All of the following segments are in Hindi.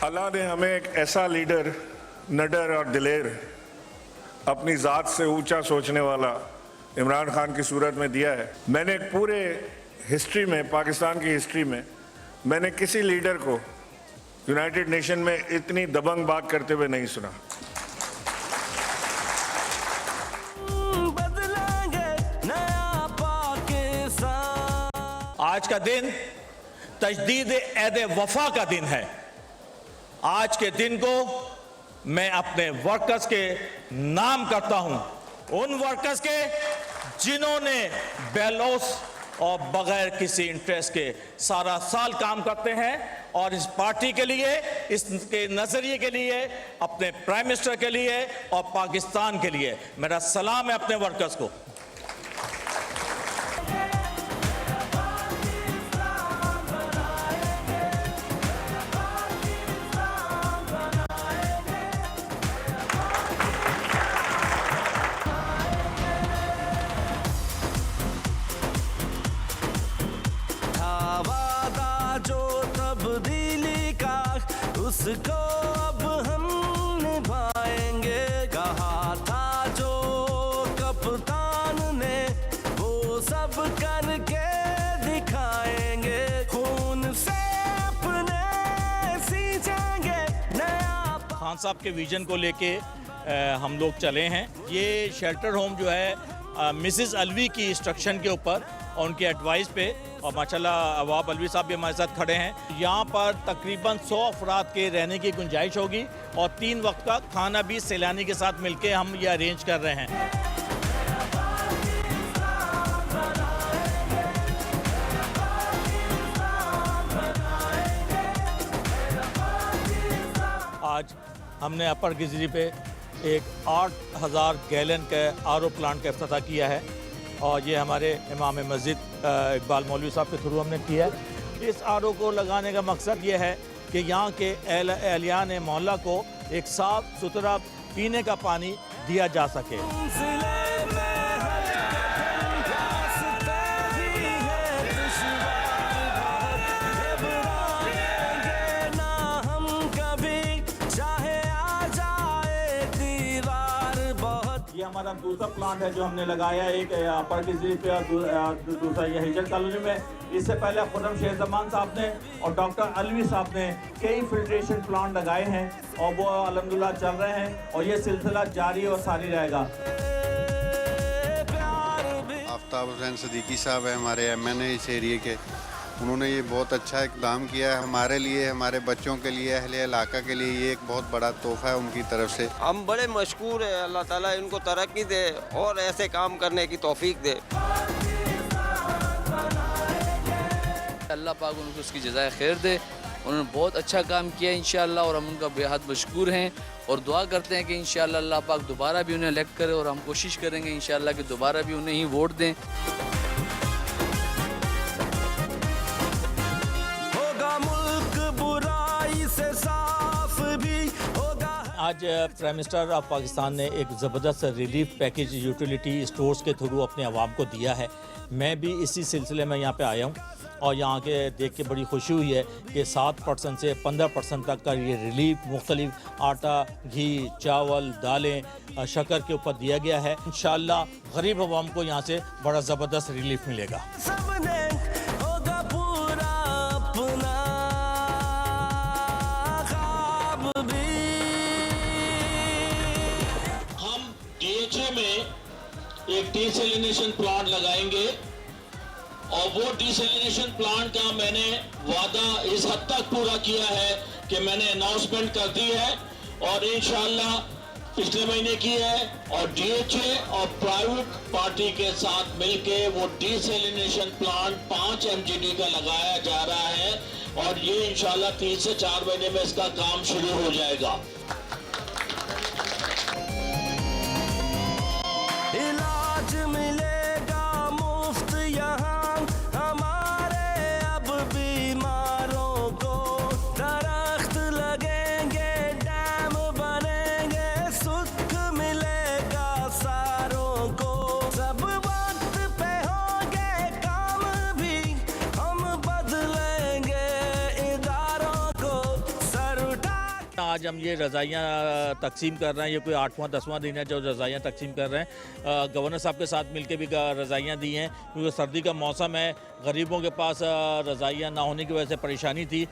अल्लाह ने हमें एक ऐसा लीडर, निडर और दिलेर, अपनी ज़ात से ऊंचा सोचने वाला इमरान खान की सूरत में दिया है। मैंने पूरे हिस्ट्री में, पाकिस्तान की हिस्ट्री में, मैंने किसी लीडर को यूनाइटेड नेशन में इतनी दबंग बात करते हुए नहीं सुना। आज का दिन तजदीद ऐद वफा का दिन है। आज के दिन को मैं अपने वर्कर्स के नाम करता हूं, उन वर्कर्स के जिन्होंने बेलौस और बगैर किसी इंटरेस्ट के सारा साल काम करते हैं और इस पार्टी के लिए, इसके नजरिए के लिए, अपने प्राइम मिनिस्टर के लिए और पाकिस्तान के लिए मेरा सलाम है अपने वर्कर्स को। उसको अब हम निभाएंगे, कहा था जो कप्तान ने वो सब करके दिखाएंगे, खून से अपने सींचेंगे नया। खान साहब के विजन को लेके हम लोग चले हैं। ये शेल्टर होम जो है मिसेस अलवी की इंस्ट्रक्शन के ऊपर और उनके एडवाइस पे, और माशाल्लाह अवाब अलवी साहब भी हमारे साथ खड़े हैं। यहाँ पर तकरीबन 100 अफराद के रहने की गुंजाइश होगी और 3 वक्त का खाना भी सैलानी के साथ मिलके हम ये अरेंज कर रहे हैं। आज हमने अपर गिजरी पे एक 8000 गैलन के आरओ प्लांट का इफ्तिताह किया है और ये हमारे इमाम मस्जिद इकबाल मौलवी साहब के थ्रू हमने किया है। इस आरओ को लगाने का मकसद ये है कि यहाँ के एहलियान मोहल्ला को एक साफ सुथरा पीने का पानी दिया जा सके। ये हमारा दूसरा प्लांट है जो हमने लगाया है, एक अपर गिजरी पे और दूसरा ये हिजर कॉलोनी में। इससे पहले खुर्रम शेख जमान साहब ने और डॉक्टर अलवी साहब ने कई फिल्ट्रेशन प्लांट लगाए हैं और वो अल्हम्दुलिल्लाह चल रहे हैं और ये सिलसिला जारी और सारी रहेगा। आफ्ताब हुसैन सदीकी साहब है हमारे MNA इस एरिए के, उन्होंने ये बहुत अच्छा इक़दाम किया है हमारे लिए, हमारे बच्चों के लिए, अहले इलाका के लिए। ये एक बहुत बड़ा तोहफ़ा है उनकी तरफ से। हम बड़े मशकूर हैं, अल्लाह ताला इनको तरक्की दे और ऐसे काम करने की तौफीक दे। अल्लाह पाक उनको उसकी जज़ाए खैर दे। उन्होंने बहुत अच्छा काम किया इंशाअल्लाह और हम उनका बेहद मशकूर हैं और दुआ करते हैं कि इंशाअल्लाह अल्लाह पाक दोबारा भी उन्हें इलेक्ट करे और हम कोशिश करेंगे इंशाअल्लाह कि दोबारा भी उन्हें ही वोट दें। आज प्राइम मिनिस्टर ऑफ पाकिस्तान ने एक ज़बरदस्त रिलीफ पैकेज यूटिलिटी स्टोर्स के थ्रू अपने आवाम को दिया है। मैं भी इसी सिलसिले में यहाँ पे आया हूँ और यहाँ के देख के बड़ी खुशी हुई है कि 7% से 15% तक का ये रिलीफ मुख्तलिफ आटा, घी, चावल, दालें, शक्कर के ऊपर दिया गया है। इंशाअल्लाह गरीब आवाम को यहाँ से बड़ा ज़बरदस्त रिलीफ मिलेगा। में एक डिसैलिनेशन प्लांट लगाएंगे और वो डिसैलिनेशन प्लांट का मैंने वादा इस हद तक पूरा किया है कि मैंने अनाउंसमेंट कर दी है और इंशाअल्लाह पिछले महीने की है और DHA और प्राइवेट पार्टी के साथ मिलके वो डिसैलिनेशन प्लांट 5 MGD का लगाया जा रहा है और ये इंशाअल्लाह 3 से 4 महीने में इसका काम शुरू हो जाएगा। इलाज मिलेगा मुफ्त यहाँ आज हम ये रज़ाइयाँ तकसीम कर रहे हैं। ये कोई 8वां 10वां दिन है जो रज़ाइयाँ तकसीम कर रहे हैं। गवर्नर साहब के साथ मिलकर भी रज़ाइयाँ दी हैं, क्योंकि सर्दी का मौसम है, गरीबों के पास रज़ाइयाँ ना होने की वजह से परेशानी थी।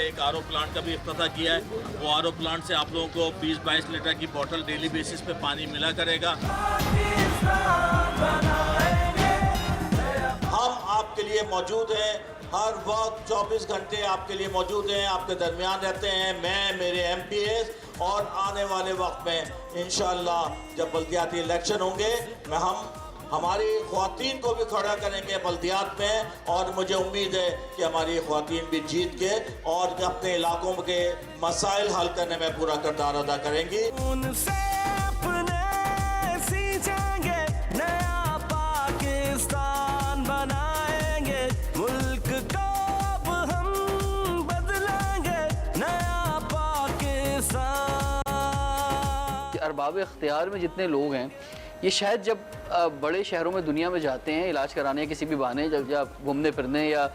एक आरओ प्लांट का भी इफ्तिताह किया है। वो आरओ प्लांट से आप लोगों को 20-22 लीटर की बोतल डेली बेसिस पे पानी मिला करेगा। हम आपके लिए मौजूद हैं, हर वक्त 24 घंटे आपके लिए मौजूद हैं, आपके दरमियान रहते हैं। मैं, मेरे MPs और आने वाले वक्त में इंशाअल्लाह जब बल्दियाती इलेक्शन होंगे हमारी ख्वातीन को भी खड़ा करेंगे बल्दियात में, और मुझे उम्मीद है कि हमारी ख्वातीन भी जीत के और अपने इलाकों के मसाइल हल करने में पूरा किरदार अदा करेंगी। उनसे अपने सींचेंगे, नया पाकिस्तान बनाएंगे, मुल्क को अब हम बदलेंगे, नया पाकिस्तान। अरबाब इख्तियार में जितने लोग हैं, ये शायद जब बड़े शहरों में दुनिया में जाते हैं इलाज कराने या किसी भी बहाने जब घूमने फिरने या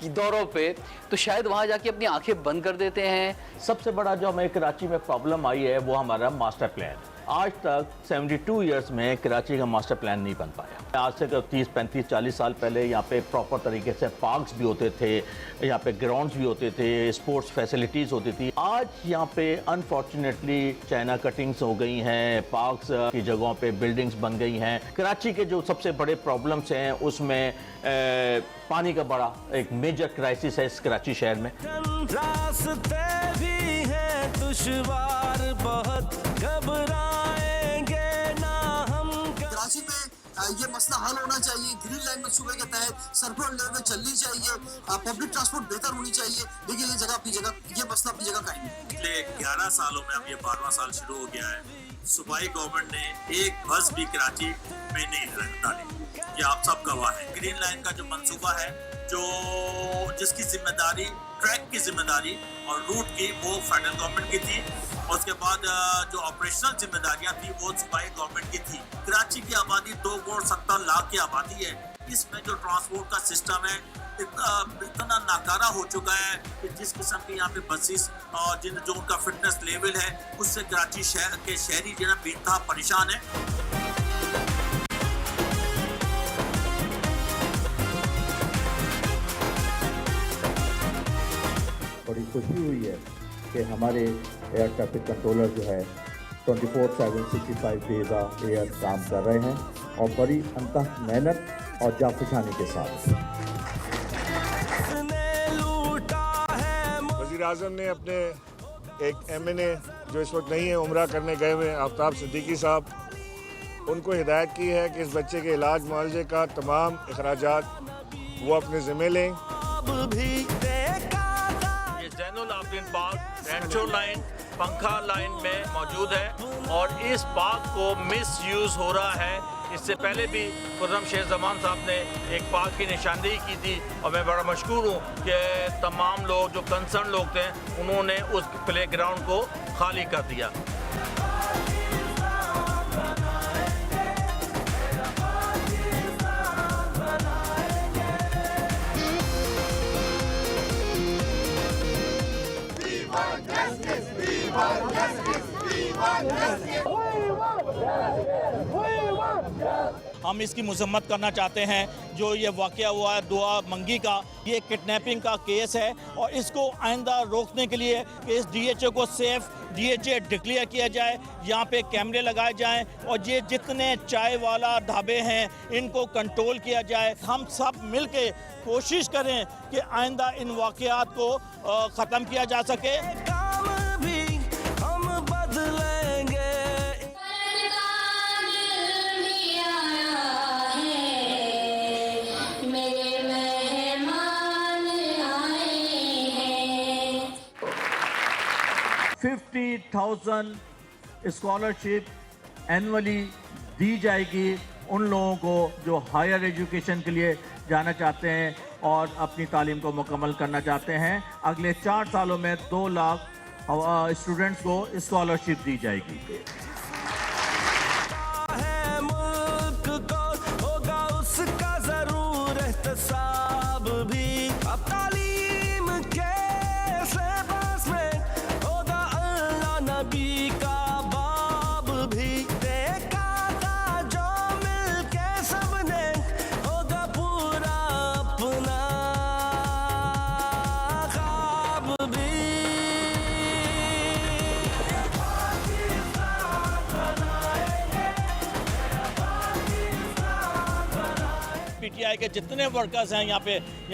दौरों पे, तो शायद वहाँ जाके अपनी आंखें बंद कर देते हैं। सबसे बड़ा जो हमें कराची में प्रॉब्लम आई है वो हमारा मास्टर प्लान। आज तक 72 इयर्स में कराची का मास्टर प्लान नहीं बन पाया। आज से 30, 35, 40 साल पहले यहाँ पे प्रॉपर तरीके से पार्क्स भी होते थे, यहाँ पे ग्राउंड्स भी होते थे, स्पोर्ट्स फैसिलिटीज़ होती थी। आज यहाँ पे अनफॉर्चुनेटली चाइना कटिंग्स हो गई हैं, पार्क्स की जगहों पे बिल्डिंग्स बन गई हैं। कराची के जो सबसे बड़े प्रॉब्लम्स हैं उसमें पानी का बड़ा एक मेजर क्राइसिस है इस कराची शहर में। रास्ते भी हैं दुश्वार बहुत, घबराएंगे ना हम। कराची में ये मसला हल होना चाहिए। ग्रीन लाइन मंसूबे के तहत सरफरोश लेवल में चलनी चाहिए, पब्लिक ट्रांसपोर्ट बेहतर होनी चाहिए। देखिए ये जगह अपनी जगह, ये मसला अपनी जगह कायम है। पिछले 11 सालों में अब ये 12वां साल शुरू हो गया है, सूबाई गवर्नमेंट ने एक बस भी कराची में नहीं डाली। ये आप सब गवाह हैं। ग्रीन लाइन का जो मंसूबा है, जो जिसकी जिम्मेदारी, ट्रैक की जिम्मेदारी और रूट की, वो फेडरल गवर्नमेंट की थी। उसके बाद जो ऑपरेशनल जिम्मेदारियां थी वो सूबाई गवर्नमेंट की थी। कराची की आबादी 2.70 लाख की आबादी है। इसमें जो ट्रांसपोर्ट का सिस्टम है इतना नाकारा हो चुका है कि जिस किस्म की यहाँ पे बसेस और जो उनका फिटनेस लेवल है, उससे कराची शहर के शहरी जो है बेइंतहा परेशान है। बड़ी खुशी हुई है कि हमारे एयर ट्रैफिक कंट्रोलर जो है 24/7 65 डेज एयर काम कर रहे हैं और बड़ी अंतः मेहनत और जाफिशानी के साथ। वज़ीर आज़म ने अपने एक MNA जो इस वक्त नहीं है, उम्रा करने गए हुए आफ्ताब सिद्दीकी साहब, उनको हिदायत की है कि इस बच्चे के इलाज मुआवजे का तमाम अखराजात वो अपने ज़िम्मे लें। जैनुल आबदीन पार्क रेंचो लाइन, पंखा लाइन में मौजूद है और इस पार्क को मिस यूज़ हो रहा है। इससे पहले भी खुर्रम शेख जमान साहब ने एक पार्क की निशानदेही की थी और मैं बड़ा मशकूर हूँ कि तमाम लोग जो कंसर्न लोग थे उन्होंने उस प्ले ग्राउंड को खाली कर दिया। हम इसकी मजम्मत करना चाहते हैं। जो ये वाक़या हुआ है दुआ मंगी का, ये किडनैपिंग का केस है और इसको आइंदा रोकने के लिए इस DHA को सेफ DHA डिक्लेयर किया जाए, यहाँ पे कैमरे लगाए जाएं और ये जितने चाय वाला ढाबे हैं इनको कंट्रोल किया जाए। हम सब मिल के कोशिश करें कि आइंदा इन वाक़यात को ख़त्म किया जा सके। $50,000 स्कॉलरशिप एनुअली दी जाएगी उन लोगों को जो हायर एजुकेशन के लिए जाना चाहते हैं। और अपनी तालीम को मुकम्मल करना चाहते हैं। अगले 4 सालों में 2 लाख स्टूडेंट्स को स्कॉलरशिप दी जाएगी। है मुल्क को होगा उसका जरूर एहतसाब भी। अब तालीम के सिलेबस में होगा अल्लाह नबी का बाब भी। देखा था जो मिलके सबने होगा पूरा अपना ख्वाब भी। पीटीआई के जितने वर्कर्स हैं यहाँ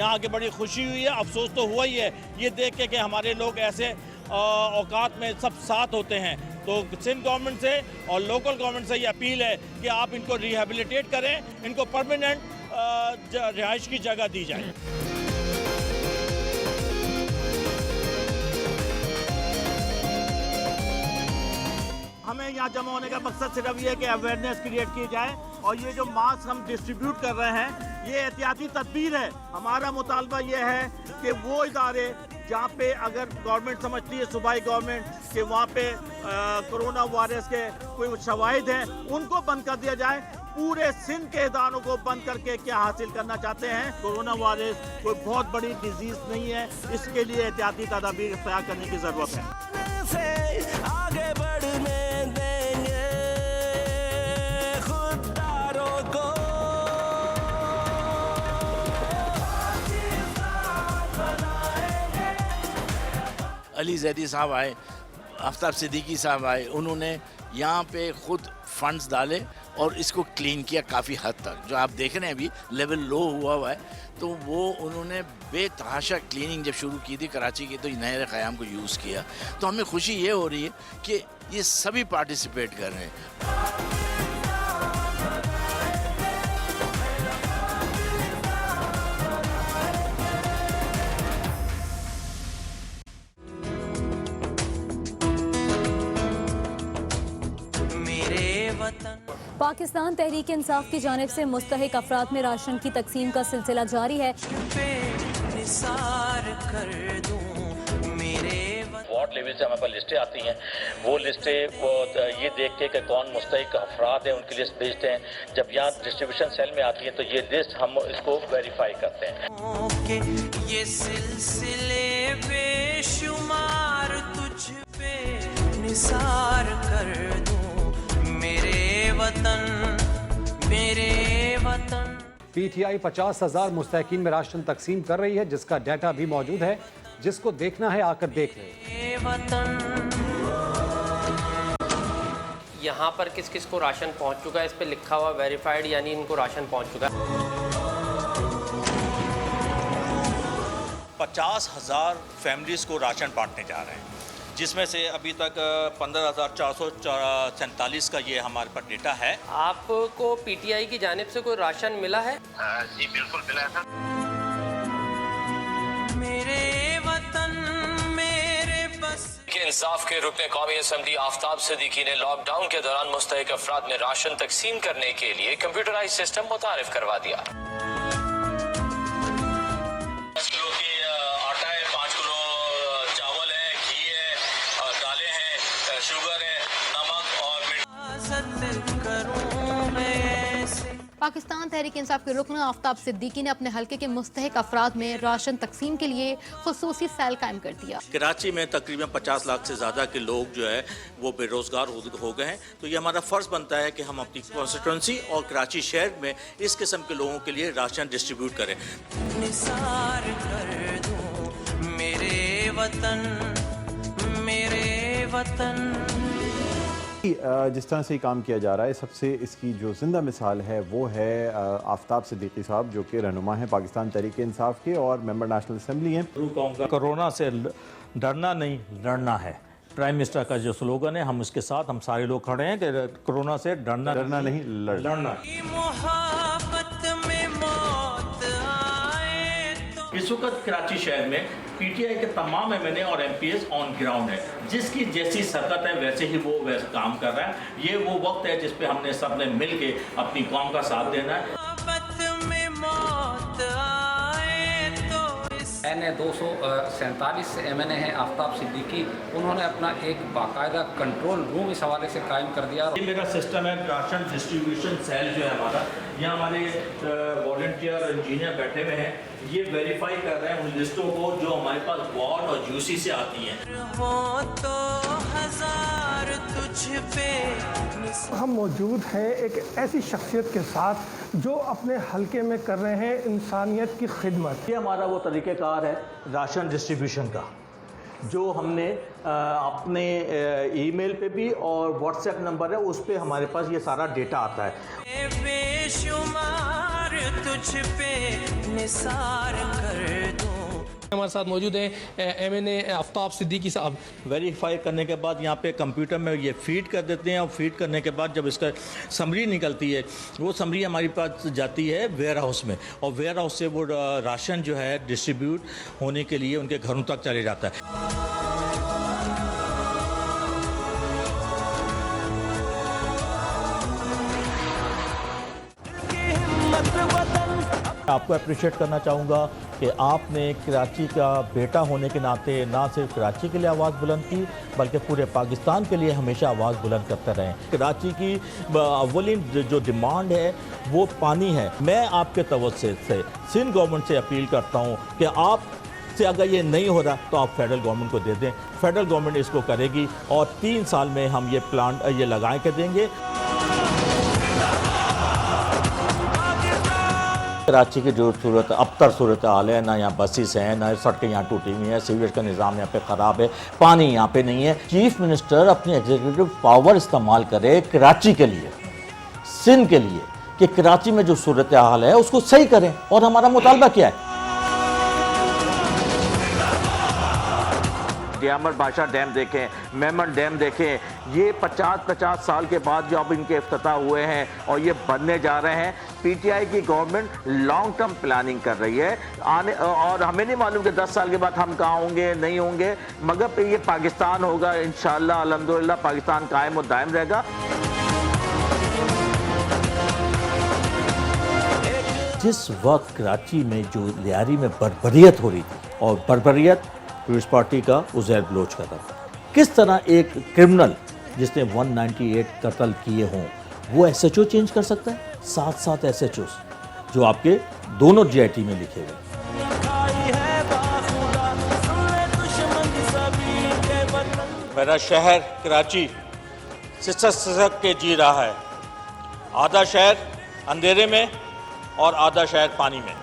आके बड़ी खुशी हुई है। अफसोस तो हुआ ही है ये देख के कि हमारे लोग ऐसे औकात में सब साथ होते हैं। तो सिंध गवर्नमेंट से और लोकल गवर्नमेंट से ये अपील है कि आप इनको रिहेबिलिटेट करें, इनको परमानेंट रिहाइश की जगह दी जाए। हमें यहाँ जमा होने का मकसद सिर्फ ये है कि अवेयरनेस क्रिएट की जाए और ये जो मास्क हम डिस्ट्रीब्यूट कर रहे हैं ये एहतियाती तदबीर है। हमारा मुतालबा ये है कि वो इदारे जहाँ पे अगर गवर्नमेंट समझती है, सूबाई गवर्नमेंट, कि वहाँ पे कोरोना वायरस के कोई शवाहिद हैं, उनको बंद कर दिया जाए। पूरे सिंध के इदारों को बंद करके क्या हासिल करना चाहते हैं? कोरोना वायरस कोई बहुत बड़ी डिजीज नहीं है, इसके लिए एहतियाती तदाबीर इख्तियार करने की ज़रूरत है। से आगे बढ़ने देंगे खुददारों को। अली जैदी साहब आए, आफ्ताब सिद्दीकी साहब आए, उन्होंने यहाँ पे खुद फंड्स डाले और इसको क्लीन किया काफ़ी हद तक। जो आप देख रहे हैं अभी लेवल लो हुआ है, तो वो उन्होंने बेतहाशा क्लीनिंग जब शुरू की थी कराची की, तो नहर क़याम को यूज़ किया। तो हमें खुशी ये हो रही है कि ये सभी पार्टिसिपेट कर रहे हैं। पाकिस्तान तहरीक इंसाफ की जानिब से मुस्तहिक अफराद में राशन की तकसीम का सिलसिला जारी है। वार्ड लेवल से हमारे पास लिस्टें आती हैं, वो लिस्टें वो ये देख के कि कौन मुस्तहिक अफराद हैं उनकी लिस्ट भेजते हैं। जब यहाँ डिस्ट्रीब्यूशन सेल में आती है तो ये लिस्ट हम इसको वेरीफाई करते हैं। ये सिलसिले बेशुमार तुझ पे निसार कर दूं मेरे वतन। पीटीआई 50,000 मुस्तहिकीन में राशन तकसीम कर रही है, जिसका डाटा भी मौजूद है। जिसको देखना है आकर देख ले। यहाँ पर किस किस को राशन पहुँच चुका है, इस पे लिखा हुआ वेरीफाइड, यानी इनको राशन पहुँच चुका है। 50,000 फैमिलीज़ को राशन बांटने जा रहे हैं, जिसमें से अभी तक 15,447 का ये हमारे पास डेटा है। आपको पीटीआई की जानिब से कोई राशन मिला है? जी बिल्कुल मिला है। मेरे वतन मेरे बस के इंसाफ के रुकने कौमी असम्बली आफ्ताब सिद्दीकी ने लॉकडाउन के दौरान मुस्तहिक अफराद में राशन तकसीम करने के लिए कंप्यूटराइज सिस्टम मुतारिफ करवा दिया। 10 किलो की आटा है, 5 किलो चावल है, घी है, दालें हैं, शुगर है, नमक और पाकिस्तान तहरीक इंसाफ के रुकन आफ्ताब सिद्दीकी ने अपने हल्के के मुस्तहिक अफराद में राशन तकसीम के लिए खुसूसी सेल कायम कर दिया। कराची में तकरीबन 50 लाख से ज़्यादा के लोग जो है वो बेरोज़गार हो गए हैं, तो ये हमारा फ़र्ज़ बनता है कि हम अपनी कॉन्स्टिट्यूंसी और कराची शहर में इस किस्म के लोगों के लिए राशन डिस्ट्रीब्यूट करें। निसार कर दूं मेरे वतन। जिस तरह से ही काम किया जा रहा है, सबसे इसकी जो जिंदा मिसाल है वो है आफ्ताब सिद्दीकी साहब, जो कि रहनुमा हैं पाकिस्तान तहरीक इंसाफ के और मेंबर नेशनल असेंबली हैं। कोरोना से डरना नहीं लड़ना है, प्राइम मिनिस्टर का जो स्लोगन है, हम उसके साथ हम सारे लोग खड़े हैं कि कोरोना से डरना नहीं लड़ना। इस वक्त कराची शहर में पीटीआई के तमाम एमएनए और एमपीएस ऑन ग्राउंड है, जिसकी जैसी सरकत है वैसे ही वो वैसे काम कर रहा है। ये वो वक्त है जिस पे हमने सबने मिल के अपनी कौम का साथ देना है। NA 247 से MNA हैं आफ्ताब सिद्दीकी, उन्होंने अपना एक बाकायदा कंट्रोल रूम इस हवाले से कायम कर दिया। ये मेरा सिस्टम है, राशन डिस्ट्रीब्यूशन सेल जो है हमारा, यहाँ हमारे वॉलंटियर और इंजीनियर बैठे हुए हैं, ये वेरीफाई कर रहे हैं उन लिस्टों को जो हमारे पास वार्ड और यूसी से आती हैं। हो तो हजार तुझ पे हम मौजूद हैं एक ऐसी शख्सियत के साथ जो अपने हलके में कर रहे हैं इंसानियत की खिदमत। ये हमारा वो तरीक़ेकार है राशन डिस्ट्रीब्यूशन का, जो हमने अपने ईमेल पे भी और व्हाट्सएप नंबर है उस पे हमारे पास ये सारा डेटा आता है। बेशुमार तुझ पे निसार कर दूं। हमारे साथ मौजूद हैं MNA आफ्ताब सिद्दीकी साहब। वेरीफाई करने के बाद यहाँ पे कंप्यूटर में ये फीड कर देते हैं और फीड करने के बाद जब इसका समरी निकलती है, वो समरी हमारे पास जाती है वेयर हाउस में, और वेयर हाउस से वो राशन जो है डिस्ट्रीब्यूट होने के लिए उनके घरों तक चले जाता है। आपको अप्रिशिएट करना चाहूँगा कि आपने कराची का बेटा होने के नाते ना सिर्फ कराची के लिए आवाज़ बुलंद की बल्कि पूरे पाकिस्तान के लिए हमेशा आवाज़ बुलंद करते रहें। कराची की अव्वलीन जो डिमांड है वो पानी है। मैं आपके तवज्जुह से सिंध गवर्नमेंट से अपील करता हूँ कि आप से अगर ये नहीं हो रहा तो आप फेडरल गवर्नमेंट को दे दें, फेडरल गवर्नमेंट इसको करेगी और 3 साल में हम ये प्लांट ये लगा के देंगे। कराची की जो सूरत अबतर सूरत हाल है, ना यहाँ बसेस हैं, ना सड़कें यहाँ टूटी हुई हैं, सीवरेज का निज़ाम यहाँ पे ख़राब है, पानी यहाँ पे नहीं है। चीफ मिनिस्टर अपनी एग्जीक्यूटिव पावर इस्तेमाल करे कराची के लिए, सिंध के लिए, कि कराची में जो सूरत हाल है उसको सही करें। और हमारा मुतालबा क्या है? डियामर बादशाह डैम देखें, मेमन डैम देखें, ये 50 साल के बाद जो अब इनके इफ्तिताह हुए हैं और ये बनने जा रहे हैं। पीटीआई की गवर्नमेंट लॉन्ग टर्म प्लानिंग कर रही है आने, और हमें नहीं मालूम कि 10 साल के बाद हम कहाँ होंगे नहीं होंगे, मगर ये पाकिस्तान होगा इंशाअल्लाह, अल्हम्दुलिल्लाह पाकिस्तान कायम और दायम रहेगा। जिस वक्त कराची में जो लियारी में बर्बरियत हो रही थी, और बर्बरियत पीपल्स पार्टी का उज़ैर बलोच का था, किस तरह एक क्रिमिनल जिसने 198 कत्ल किए हों वो SHO चेंज कर सकता है? 7 SHOs जो आपके दोनों GIT में लिखे हुए। मेरा शहर कराची सिसक के जी रहा है, आधा शहर अंधेरे में और आधा शहर पानी में।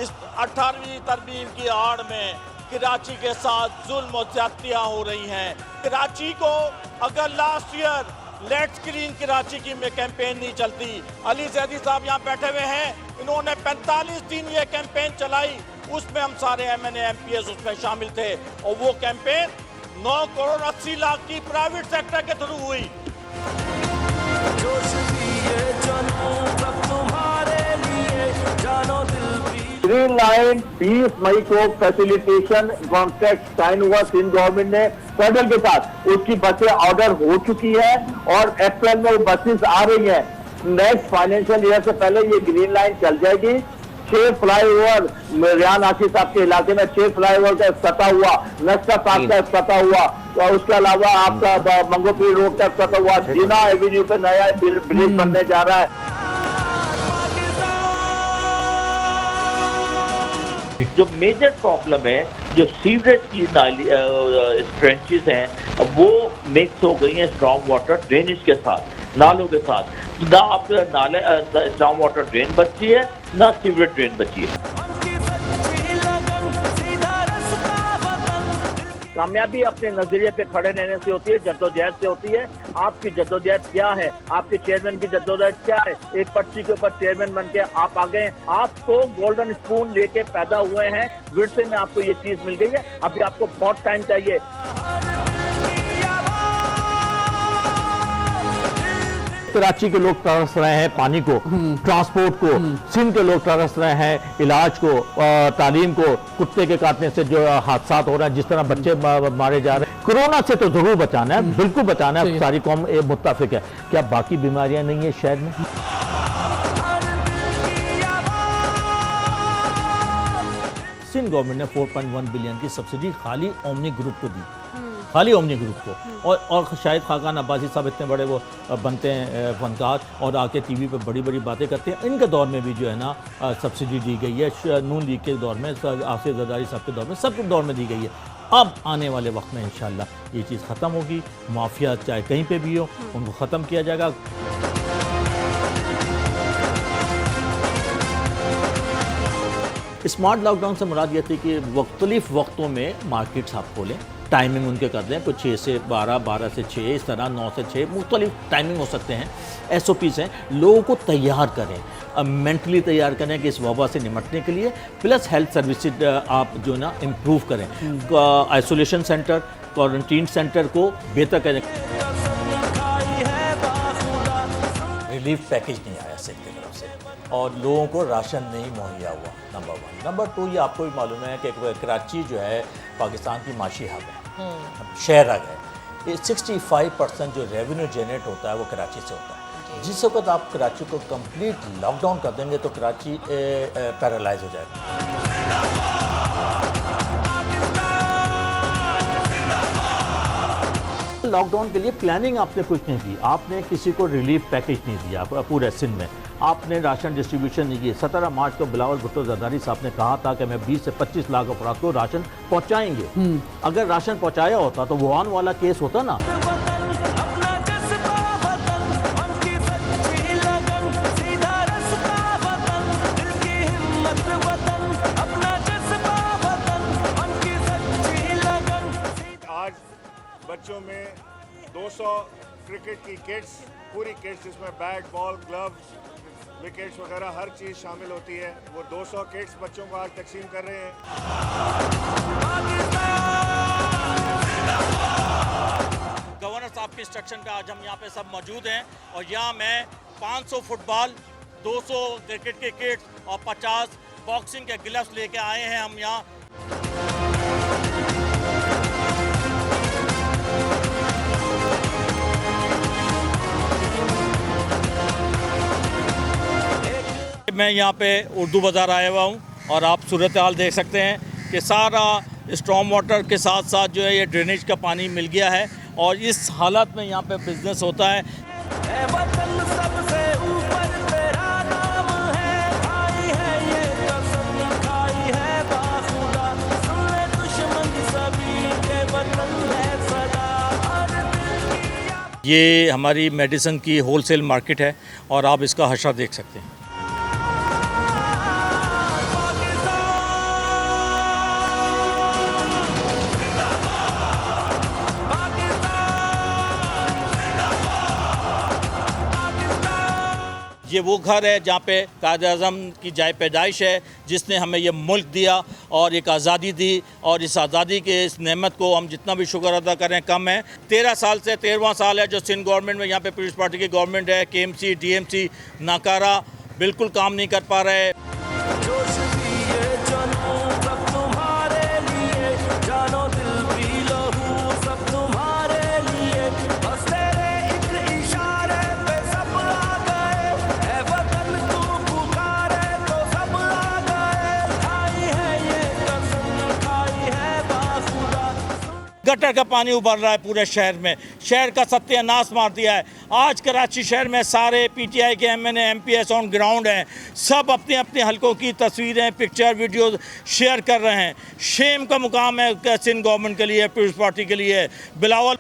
इस 18वीं तरमीम की आड़ में कराची के साथ जुल्म और ज्यादतियां हो रही हैं। कराची को अगर last year let's clean Karachi की में कैंपेन नहीं चलती, अली जैदी साहब यहाँ बैठे हुए हैं, इन्होंने 45 दिन ये कैंपेन चलाई, उसमें हम सारे MNA MPs उसमें शामिल थे, और वो कैंपेन 9 करोड़ 80 लाख की प्राइवेट सेक्टर के थ्रू हुई। ग्रीन लाइन 20 मई को फैसिलिटेशन कॉन्ट्रैक्ट साइन हुआ सिंध गवर्नमेंट ने फेडरल के साथ, उसकी बसें ऑर्डर हो चुकी है और अप्रैल में वो बसेस आ रही हैं। नेक्स्ट फाइनेंशियल ईयर से पहले ये ग्रीन लाइन चल जाएगी। 6 फ्लाईओवर रियान आसिफ साहब के इलाके में 6 फ्लाईओवर का इफ्तिताह हुआ, नक्शा साहब का इफ्तिताह हुआ, और उसके अलावा आपका मंगोपीर रोड का इफ्तिताह हुआ, जीना एवेन्यू पे नया ब्रिज बनने जा रहा है। जो मेजर प्रॉब्लम है, जो सीवरेज की ट्रेंचेस हैं वो मिक्स हो गई हैं स्ट्रॉन्ग वाटर ड्रेनेज के साथ, नालों के साथ। ना आप नाले स्ट्रॉन्ग वाटर ड्रेन बची है, ना सीवरेज ड्रेन बची है। कामयाबी अपने नजरिए पे खड़े रहने से होती है, जद्दोजहद से होती है। आपकी जद्दोजहद क्या है? आपके चेयरमैन की जद्दोजहद क्या है? एक पर्ची के ऊपर चेयरमैन बन के आप आ गए, आप तो गोल्डन स्पून लेके पैदा हुए हैं, विरसे में आपको ये चीज मिल गई है, अभी आपको बहुत टाइम चाहिए। कराची के लोग तरस रहे हैं पानी को, ट्रांसपोर्ट को, सिंध के लोग तरस रहे हैं इलाज को, तालीम को। कुत्ते के काटने से जो हादसा हो रहा है, जिस तरह बच्चे मारे जा रहे हैं, कोरोना से तो जरूर बचाना है, बिल्कुल बचाना है, सारी कौम मुत्तफिक है। क्या बाकी बीमारियां नहीं है शहर में? सिंध गवर्नमेंट ने 4.1 बिलियन की सब्सिडी खाली ओमनी ग्रुप को दी, खाली ओमनी ग्रुप को। और शायद खाकान अब्बासी साहब इतने बड़े वो बनते हैं फनकार और आके टीवी पे बड़ी बड़ी बातें करते हैं। इनके दौर में भी जो है ना सब्सिडी दी गई है, नून लीग के दौर में, आसिफ जरदारी साहब के दौर में, सबके दौर में दी गई है। अब आने वाले वक्त में इंशाल्लाह ये चीज़ ख़त्म होगी। माफिया चाहे कहीं पे भी हो, उनको ख़त्म किया जाएगा। स्मार्ट लॉकडाउन से मुराद ये थी कि मुख्तलिफ वक्तों में मार्केट्स आप खोलें, टाइमिंग उनके कर दें, कुछ 6 से 12, 12 से 6, इस तरह 9 से 6, मुख्तलिफ टाइमिंग हो सकते हैं। SOPs हैं, लोगों को तैयार करें, मेंटली तैयार करें कि इस वबा से निपटने के लिए, प्लस हेल्थ सर्विसेज आप जो ना इम्प्रूव करें, आइसोलेशन सेंटर, क्वारंटीन सेंटर को बेहतर करें। रिलीफ पैकेज नहीं आया सिंध की तरफ से और लोगों को राशन नहीं मुहैया हुआ, नंबर 1। नंबर 2, ये आपको भी मालूम है कि कराची जो है पाकिस्तान की माशी हब है, शहर है। 65% जो रेवेन्यू जनरेट होता है वो कराची से होता है। जिस वक्त आप कराची को कंप्लीट लॉकडाउन कर देंगे तो कराची पैरालाइज हो जाएगा। लॉकडाउन के लिए प्लानिंग आपने कुछ नहीं की, आपने किसी को रिलीफ पैकेज नहीं दिया पूरे सिंध में, आपने राशन डिस्ट्रीब्यूशन नहीं की। 17 मार्च को बिलावल भुट्टो जरदारी साहब ने कहा था कि मैं 20 से 25 लाख अफराद को राशन पहुंचाएंगे। अगर राशन पहुंचाया होता तो वुहान वाला केस होता ना। आज बच्चों में 200 क्रिकेट की किट्स, पूरी किट्स जिसमें बैट, बॉल, ग्लव्स, विकेट्स वगैरह हर चीज़ शामिल होती है, वो 200 किट्स बच्चों को आज तकसीम कर रहे हैं। गवर्नर साहब के इंस्ट्रक्शन का आज हम यहाँ पे सब मौजूद हैं और यहाँ मैं 500 फुटबॉल, 200 क्रिकेट के किट्स और 50 बॉक्सिंग के ग्लव्स लेके आए हैं हम यहाँ। मैं यहाँ पे उर्दू बाज़ार आया हुआ हूँ और आप सूरत हाल देख सकते हैं कि सारा स्टॉर्म वाटर के साथ साथ जो है ये ड्रेनेज का पानी मिल गया है और इस हालत में यहाँ पे बिजनेस होता है। ये हमारी मेडिसिन की होलसेल मार्केट है और आप इसका हशर देख सकते हैं। ये वो घर है जहाँ पे कायद आज़म की जाए पैदाइश है, जिसने हमें ये मुल्क दिया और एक आज़ादी दी और इस आज़ादी के इस नेमत को हम जितना भी शुक्र अदा करें कम है। 13 साल से 13वां साल है जो सिंध गवर्नमेंट में यहाँ पे पीपल्स पार्टी की गवर्नमेंट है। KMC DMC नाकारा, बिल्कुल काम नहीं कर पा रहे। गटर का पानी उबल रहा है पूरे शहर में, शहर का सत्यानाश मार दिया है। आज कराची शहर में सारे PTI के MNA MPS ऑन ग्राउंड हैं, सब अपने अपने हलकों की तस्वीरें, पिक्चर, वीडियो शेयर कर रहे हैं। शेम का मुकाम है सिंध गवर्नमेंट के लिए, पीपल्स पार्टी के लिए। बिलावल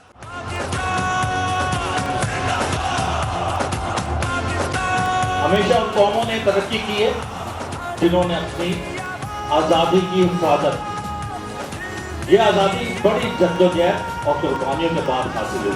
हमेशा उन कौमों ने तरक्की की है जिन्होंने अपनी आज़ादी की हिफाजत की। ये आज़ादी बड़ी जद्दोजहद और कुर्बानियों के बाद हासिल हुई।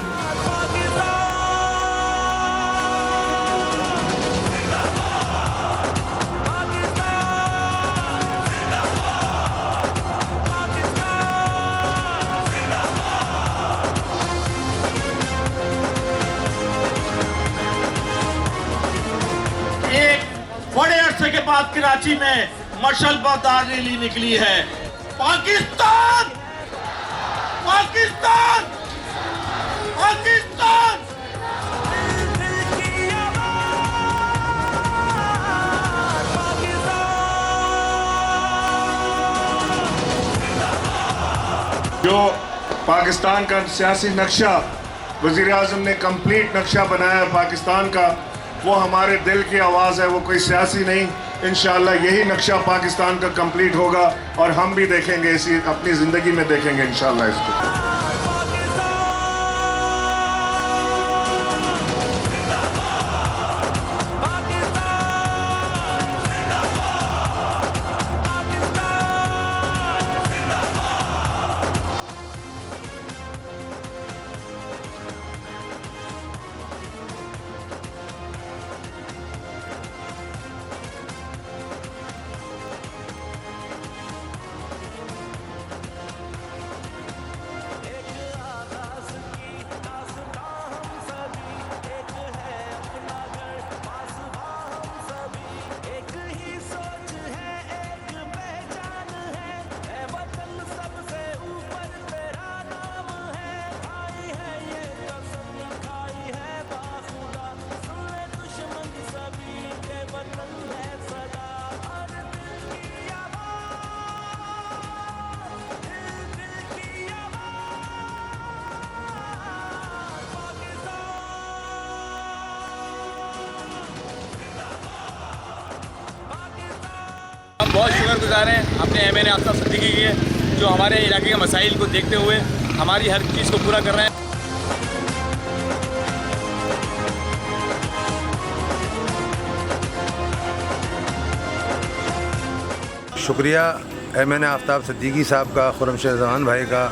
एक बड़े अरसे के बाद कराची में मशल बरदार रैली निकली है। पाकिस्तान, पाकिस्तान, पाकिस्तान। पाकिस्तान का सियासी नक्शा वज़ीर आज़म ने कंप्लीट नक्शा बनाया है पाकिस्तान का, वो हमारे दिल की आवाज़ है, वो कोई सियासी नहीं। इंशाअल्लाह यही नक्शा पाकिस्तान का कंप्लीट होगा और हम भी देखेंगे, इसी अपनी ज़िंदगी में देखेंगे इंशाअल्लाह इसको। हम बहुत शुक्रगुजार हैं अपने एमएनए आफ्ताब सिद्दीकी के, जो हमारे इलाके के मसाइल को देखते हुए हमारी हर चीज़ को पूरा कर रहे हैं। शुक्रिया एमएनए आफ्ताब सिद्दीकी साहब का, खुर्रम शेर जमान भाई का,